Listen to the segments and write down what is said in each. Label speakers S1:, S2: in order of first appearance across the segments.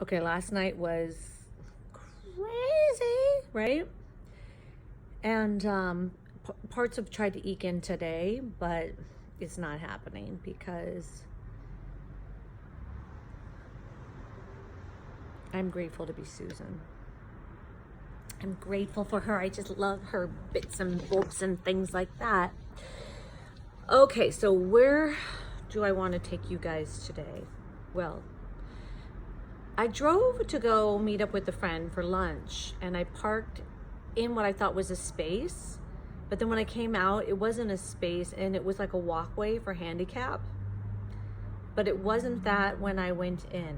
S1: Okay, last night was crazy, right? And parts have tried to eke in today, but it's not happening because I'm grateful to be Susan. I'm grateful for her. I just love her bits and bobs and things like that. Okay, so where do I want to take you guys today? Well, I drove to go meet up with a friend for lunch, and I parked in what I thought was a space, but then when I came out, it wasn't a space, and it was like a walkway for handicap, but it wasn't that when I went in,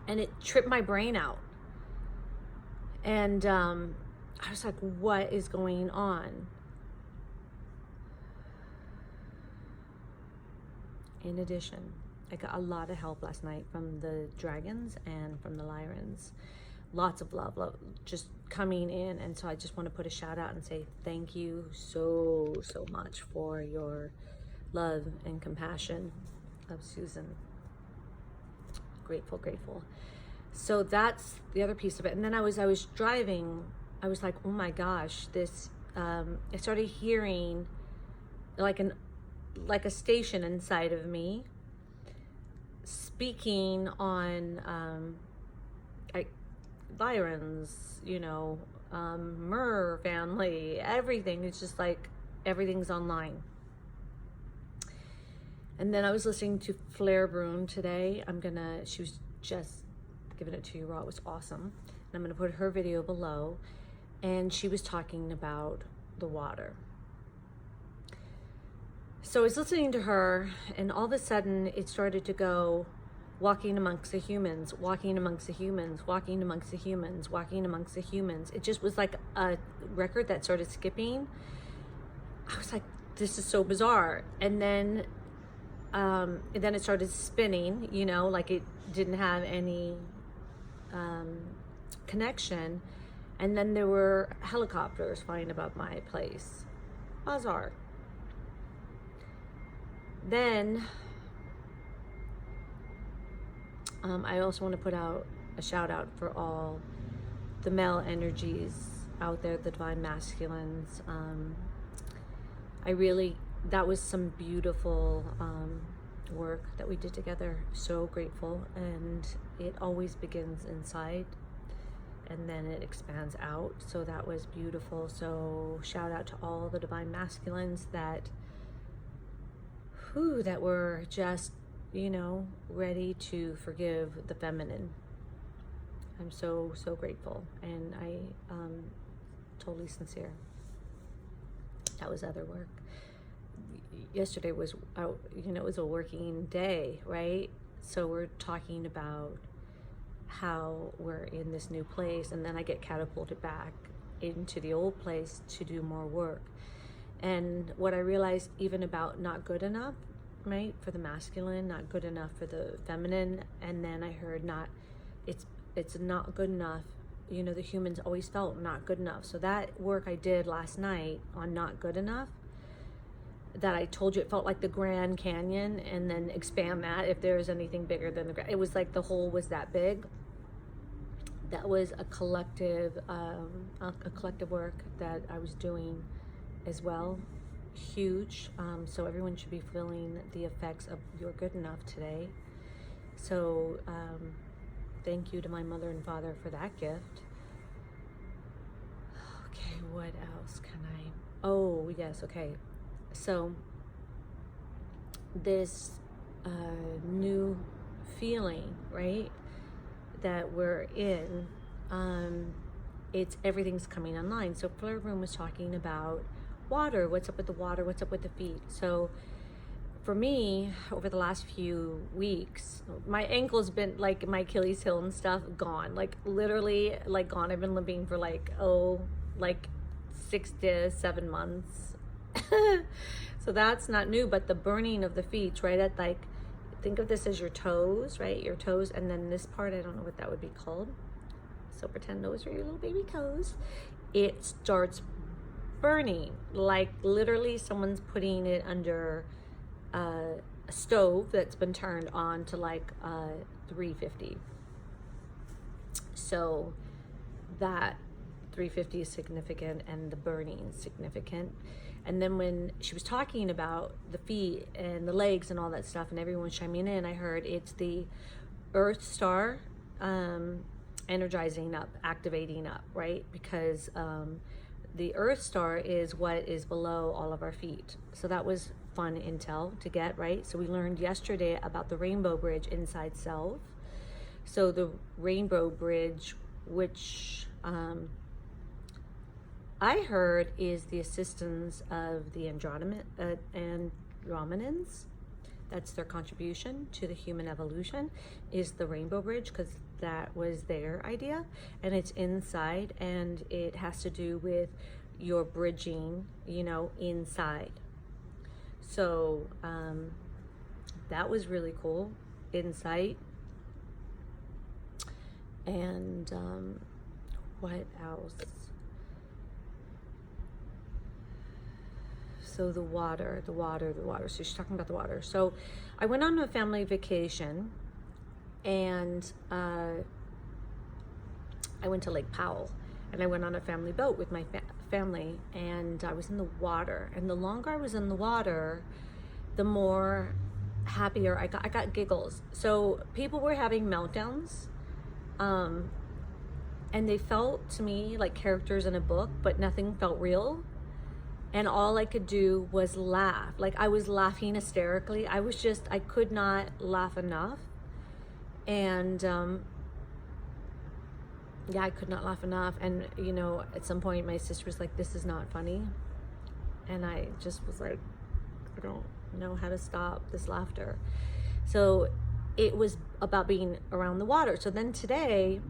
S1: and it tripped my brain out. And I was like, what is going on? In addition, I got a lot of help last night from the dragons and from the Lyrans. Lots of love just coming in. And so I just want to put a shout out and say thank you so much for your love and compassion of Susan. Grateful. So that's the other piece of it. And then I was driving, I was like, oh my gosh, this, I started hearing like a station inside of me speaking on like Byron's, Murr family, everything. It's just like everything's online. And then I was listening to FleurBrun today. She was just giving it to you raw. It was awesome. And I'm gonna put her video below. And she was talking about the water. So I was listening to her, and all of a sudden it started to go, walking amongst the humans, walking amongst the humans, walking amongst the humans, walking amongst the humans. It just was like a record that started skipping. I was like, this is so bizarre. And then it started spinning, like it didn't have any connection. And then there were helicopters flying above my place. Bizarre. Then I also want to put out a shout out for all the male energies out there, the divine masculines. That was some beautiful work that we did together. So grateful. And it always begins inside and then it expands out. So that was beautiful. So shout out to all the divine masculines that were just, ready to forgive the feminine. I'm so grateful, and I totally sincere. That was other work. Yesterday was, it was a working day, right? So we're talking about how we're in this new place, and then I get catapulted back into the old place to do more work. And what I realized even about not good enough, right, for the masculine, not good enough for the feminine, and then I heard it's not good enough. The humans always felt not good enough. So that work I did last night on not good enough, that I told you it felt like the Grand Canyon, and then expand that if there is anything bigger than the Grand. It was like the hole was that big. That was a collective work that I was doing as well. Huge. So everyone should be feeling the effects of your good enough today. So thank you to my mother and father for that gift. Okay, what else can I? Oh yes, okay. So this new feeling, right, that we're in, everything's coming online. So FleurBrun was talking about water. What's up with the water? What's up with the feet? So for me, over the last few weeks, my ankle's been like my Achilles heel and stuff gone, like literally like gone. I've been limping for like 6 to 7 months. So that's not new, but the burning of the feet, right, at think of this as your toes, right, your toes, and then this part, I don't know what that would be called, so pretend those are your little baby toes. It starts burning, like literally someone's putting it under stove that's been turned on to like 350. So that 350 is significant, and the burning is significant. And then when she was talking about the feet and the legs and all that stuff, and everyone chiming in, I heard it's the Earth Star energizing up, activating up, right? Because the Earth Star is what is below all of our feet. So that was fun intel to get, right? So we learned yesterday about the Rainbow Bridge inside self. So the Rainbow Bridge, which I heard is the assistance of the Andromedans. That's their contribution to the human evolution, is the Rainbow Bridge, because that was their idea, and it's inside, and it has to do with your bridging, inside. So that was really cool insight. And what else? So the water. So she's talking about the water. So I went on a family vacation, and I went to Lake Powell, and I went on a family boat with my family, and I was in the water. And the longer I was in the water, the more happier I got. I got giggles. So people were having meltdowns, and they felt to me like characters in a book, but nothing felt real. And all I could do was laugh. Like, I was laughing hysterically. I could not laugh enough. And I could not laugh enough. And, at some point my sister was like, this is not funny. And I just was like, I don't know how to stop this laughter. So it was about being around the water. So then today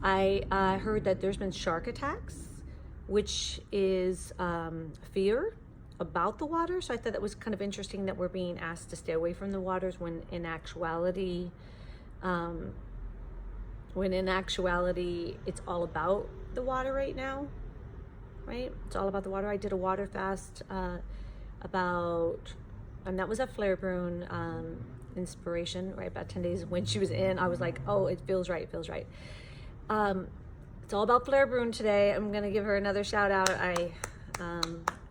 S1: I heard that there's been shark attacks, which is fear about the water. So I thought that was kind of interesting that we're being asked to stay away from the waters when in actuality it's all about the water right now, right? It's all about the water. I did a water fast and that was at FleurBrun inspiration, right? About 10 days when she was in, I was like, oh, it feels right. It's all about FleurBrun today. I'm going to give her another shout out. I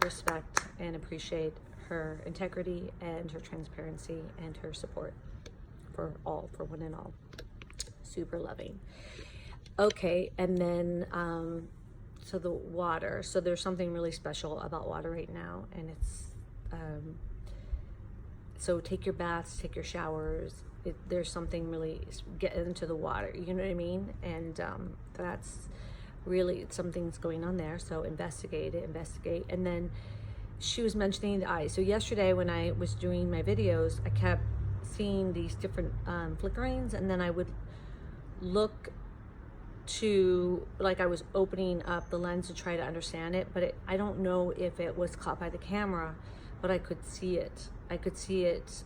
S1: respect and appreciate her integrity and her transparency and her support for one and all. Super loving. Okay, and then so the water. So there's something really special about water right now, and it's so take your baths, take your showers. There's something really, get into the water, you know what I mean? And that's really, something's going on there. So investigate. And then she was mentioning the eyes. So yesterday when I was doing my videos, I kept seeing these different flickerings, and then I would look to, like, I was opening up the lens to try to understand it, but I don't know if it was caught by the camera, but I could see it. I could see it.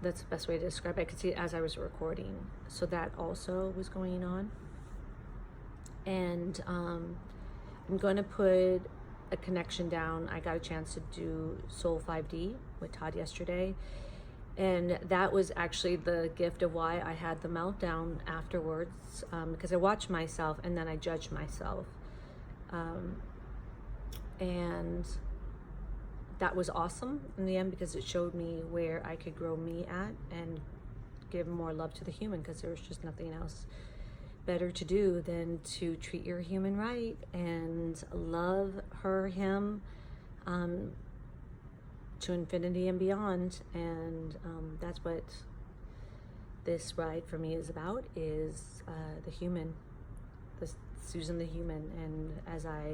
S1: That's the best way to describe it. I could see it as I was recording. So that also was going on. And I'm going to put a connection down. I got a chance to do Soul 5D with Todd yesterday. And that was actually the gift of why I had the meltdown afterwards, because I watched myself and then I judged myself. And that was awesome in the end, because it showed me where I could grow me at and give more love to the human, because there was just nothing else better to do than to treat your human right and love her, him, to infinity and beyond. And that's what this ride for me is about, is the human, the Susan the human. And as I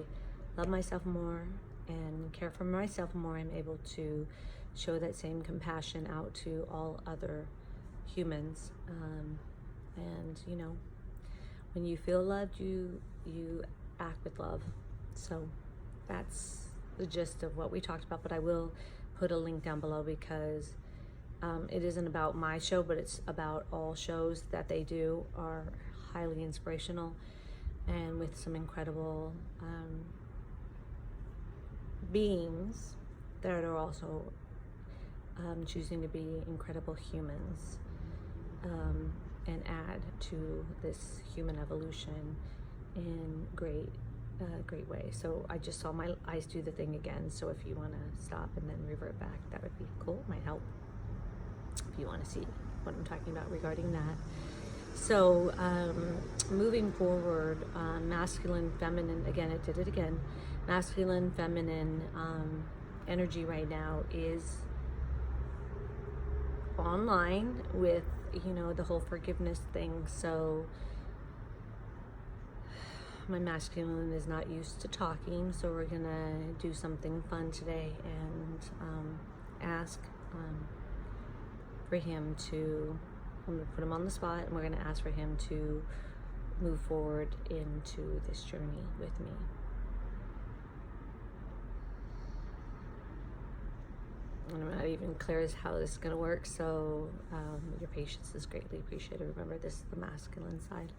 S1: love myself more and care for myself more, I'm able to show that same compassion out to all other humans. And when you feel loved, you act with love. So that's the gist of what we talked about, but I will put a link down below, because it isn't about my show, but it's about all shows that they do are highly inspirational and with some incredible beings that are also choosing to be incredible humans, and add to this human evolution in great way. So I just saw my eyes do the thing again. So if you want to stop and then revert back, that would be cool. Might help if you want to see what I'm talking about regarding that. So moving forward, masculine, feminine, again, it did it again. Masculine, feminine energy right now is online with, you know, the whole forgiveness thing. So my masculine is not used to talking, so we're gonna do something fun today and ask for him to, I'm gonna put him on the spot, and we're gonna ask for him to move forward into this journey with me. And I'm not even clear as how this is gonna work, so your patience is greatly appreciated. Remember, this is the masculine side.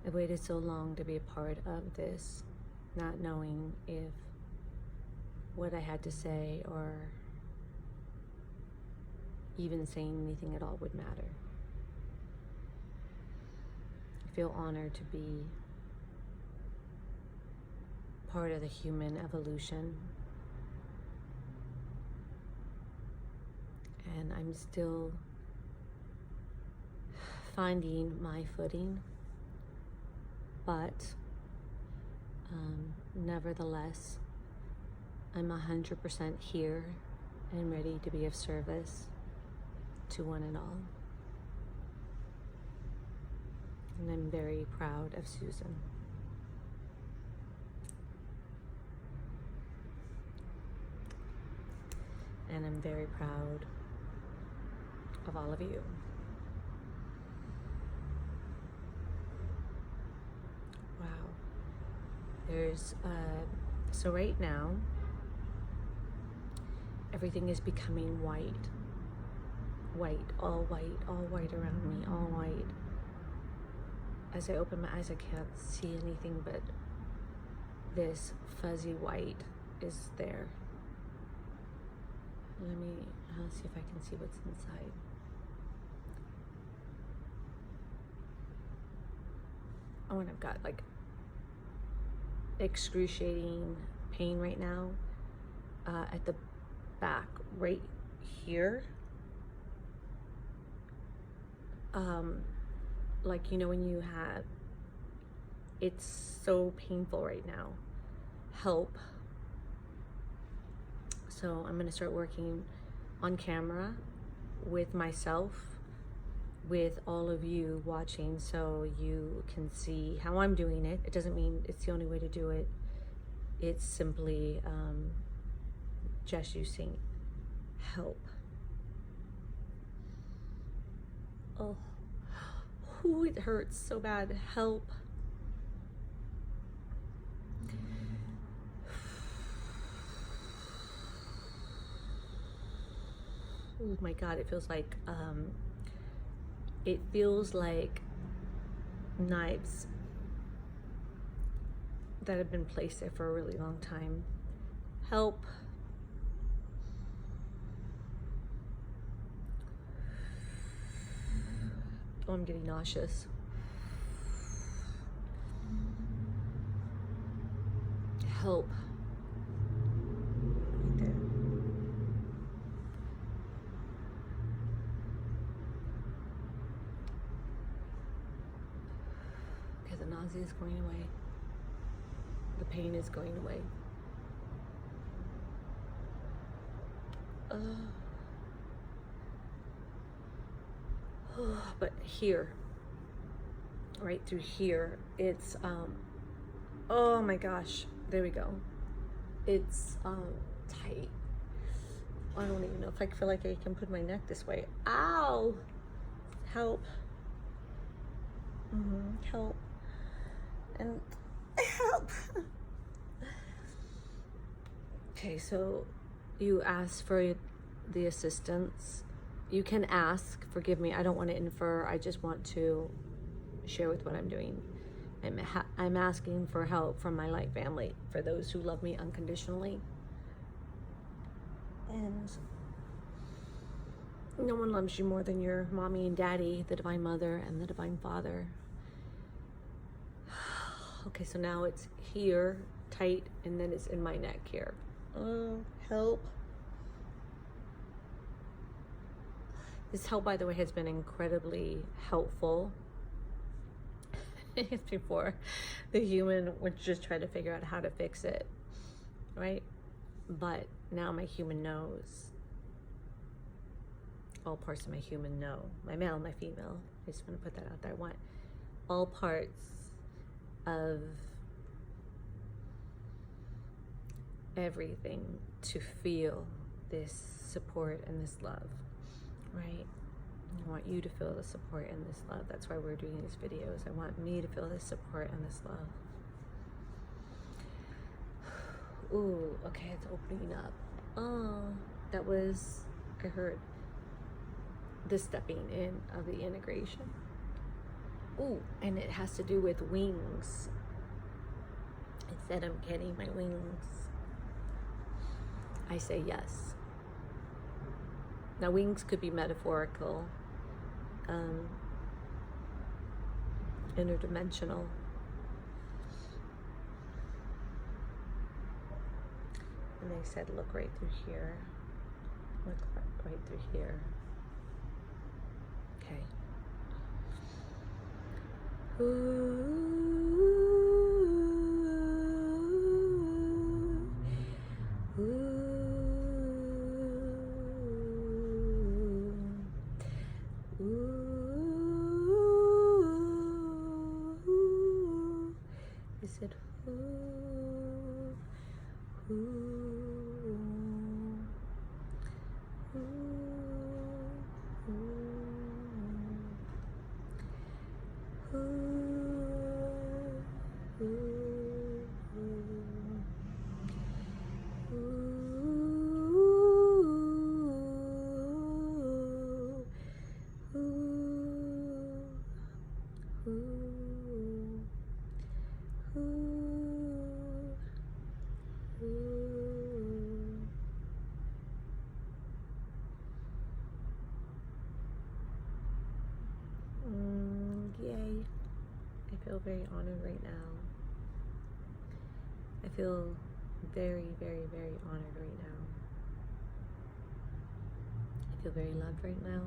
S1: I waited so long to be a part of this, not knowing if what I had to say or even saying anything at all would matter. I feel honored to be part of the human evolution, and I'm still finding my footing, but nevertheless, I'm 100% here and ready to be of service to one and all. And I'm very proud of Susan. And I'm very proud of all of you. Wow. There's, so right now, everything is becoming white. All white around me, all white. As I open my eyes, I can't see anything but this fuzzy white is there. I'll see if I can see what's inside. Oh, and I've got like excruciating pain right now at the back, right here. Like, you know, when you have, it's so painful right now. Help. So I'm gonna start working on camera with myself, with all of you watching, so you can see how I'm doing it. It doesn't mean it's the only way to do it. It's simply just using help. Oh, it hurts so bad. Help. Oh my God, it feels like knives that have been placed there for a really long time. Help. Oh, I'm getting nauseous. Help. Right there. Okay, the nausea is going away. The pain is going away. But here, right through here, it's oh my gosh, there we go. It's tight. I don't even know if I feel like I can put my neck this way. Ow! Help. Help. And help. Okay, so you asked for the assistance. You can ask, forgive me, I don't want to infer, I just want to share with what I'm doing. I'm asking for help from my light family, for those who love me unconditionally. And no one loves you more than your mommy and daddy, the Divine Mother and the Divine Father. Okay, so now it's here, tight, and then it's in my neck here. Help. This help, by the way, has been incredibly helpful. It's before the human would just try to figure out how to fix it, right? But now my human knows. All parts of my human know. My male, my female. I just want to put that out there. I want all parts of everything to feel this support and this love, right? I want you to feel the support and this love. That's why we're doing these videos. I want me to feel this support and this love. Ooh, okay, it's opening up. Oh, that was, I heard the stepping in of the integration. Ooh, and it has to do with wings. It said I'm getting my wings. I say yes. Now, wings could be metaphorical, interdimensional. And they said, look right through here. Look right through here. Okay. Ooh. Is it Yay. I feel very honored right now. I feel very, very, very honored right now. I feel very loved right now.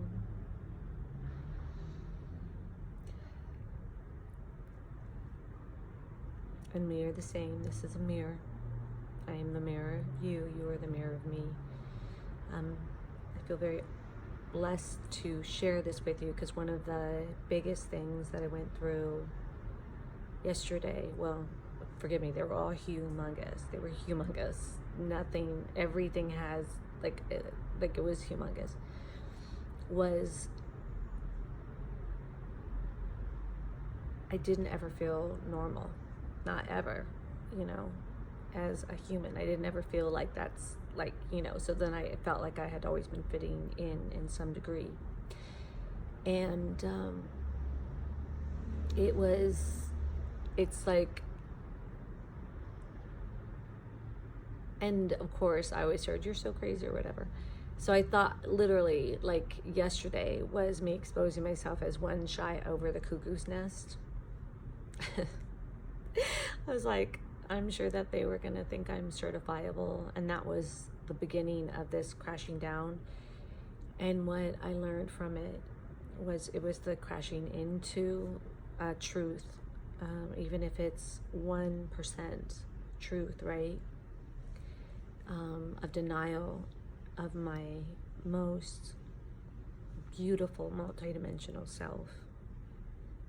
S1: And we are the same. This is a mirror. I am the mirror of you. You are the mirror of me. I feel very blessed to share this with you, because one of the biggest things that I went through yesterday, well, forgive me, they were all humongous. They were humongous. Nothing, everything has, like it was humongous, was I didn't ever feel normal. Not ever, you know, as a human. I didn't ever feel like that's like, you know, so then I felt like I had always been fitting in some degree. And it's like, and of course I always heard you're so crazy or whatever. So I thought literally like yesterday was me exposing myself as one shy over the cuckoo's nest. I was like, I'm sure that they were gonna think I'm certifiable, and that was the beginning of this crashing down. And what I learned from it was the crashing into truth, even if it's 1% truth, right? Of denial of my most beautiful multidimensional self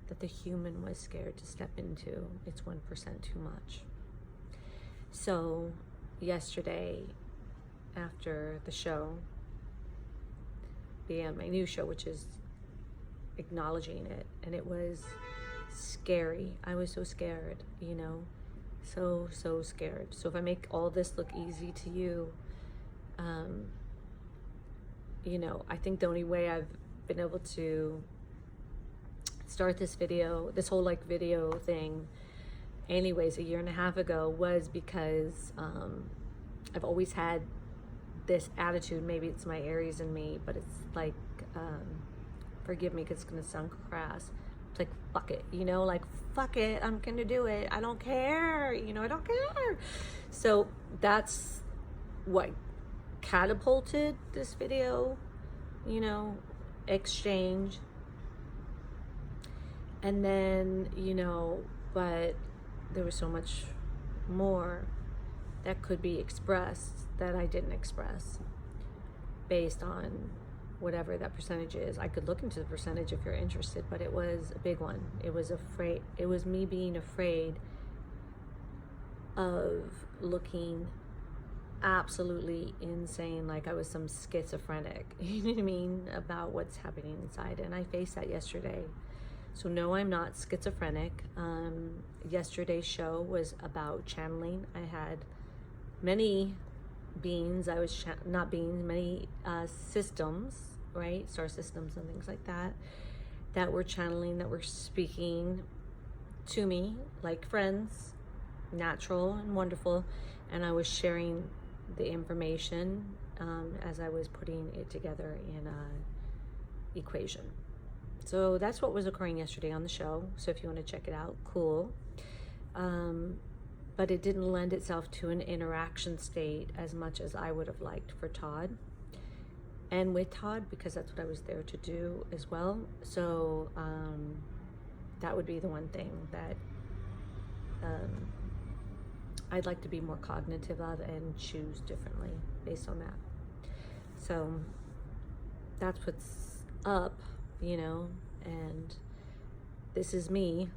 S1: that the human was scared to step into. It's 1% too much. So yesterday, after the show, began my new show, which is acknowledging it, and it was scary. I was so scared, you know, So, so scared. So if I make all this look easy to you, you know, I think the only way I've been able to start this video, this whole like video thing, anyways, a year and a half ago, was because I've always had this attitude. Maybe it's my Aries in me, but it's like, forgive me because it's gonna sound crass. It's like, fuck it, you know, like, fuck it, I'm gonna do it. I don't care, you know, I don't care. So that's what catapulted this video, you know, exchange. And then, you know, but there was so much more that could be expressed that I didn't express based on whatever that percentage is. I could look into the percentage if you're interested, but it was a big one. It was me being afraid of looking absolutely insane, like I was some schizophrenic, you know what I mean, about what's happening inside. And I faced that yesterday. So no, I'm not schizophrenic. Yesterday's show was about channeling. I had many beings, many systems, right? Star systems and things like that, that were channeling, that were speaking to me like friends, natural and wonderful. And I was sharing the information as I was putting it together in an equation. So that's what was occurring yesterday on the show. So if you want to check it out, cool. But it didn't lend itself to an interaction state as much as I would have liked for Todd and with Todd, because that's what I was there to do as well. So that would be the one thing that I'd like to be more cognitive of and choose differently based on that. So that's what's up, you know, and this is me.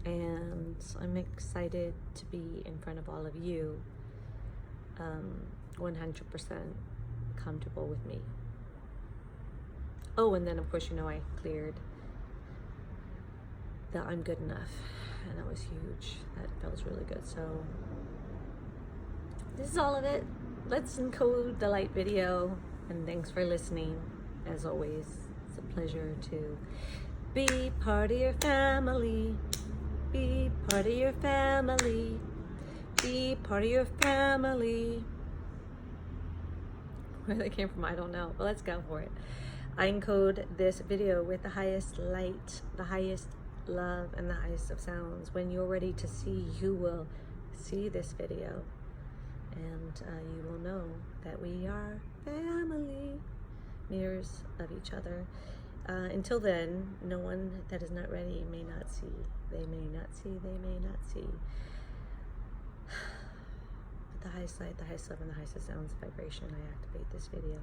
S1: And I'm excited to be in front of all of you, 100% comfortable with me. Oh, and then of course, you know, I cleared that I'm good enough, and that was huge. That feels really good. So this is all of it. Let's encode the light video, and thanks for listening. As always, it's a pleasure to be part of your family. Be part of your family. Be part of your family. Where that came from, I don't know, but let's go for it. I encode this video with the highest light, the highest love, and the highest of sounds. When you're ready to see, you will see this video, and you will know that we are family, mirrors of each other. Until then, no one that is not ready may not see. They may not see, they may not see. But the highest light, the highest love, and the highest sounds vibration, I activate this video.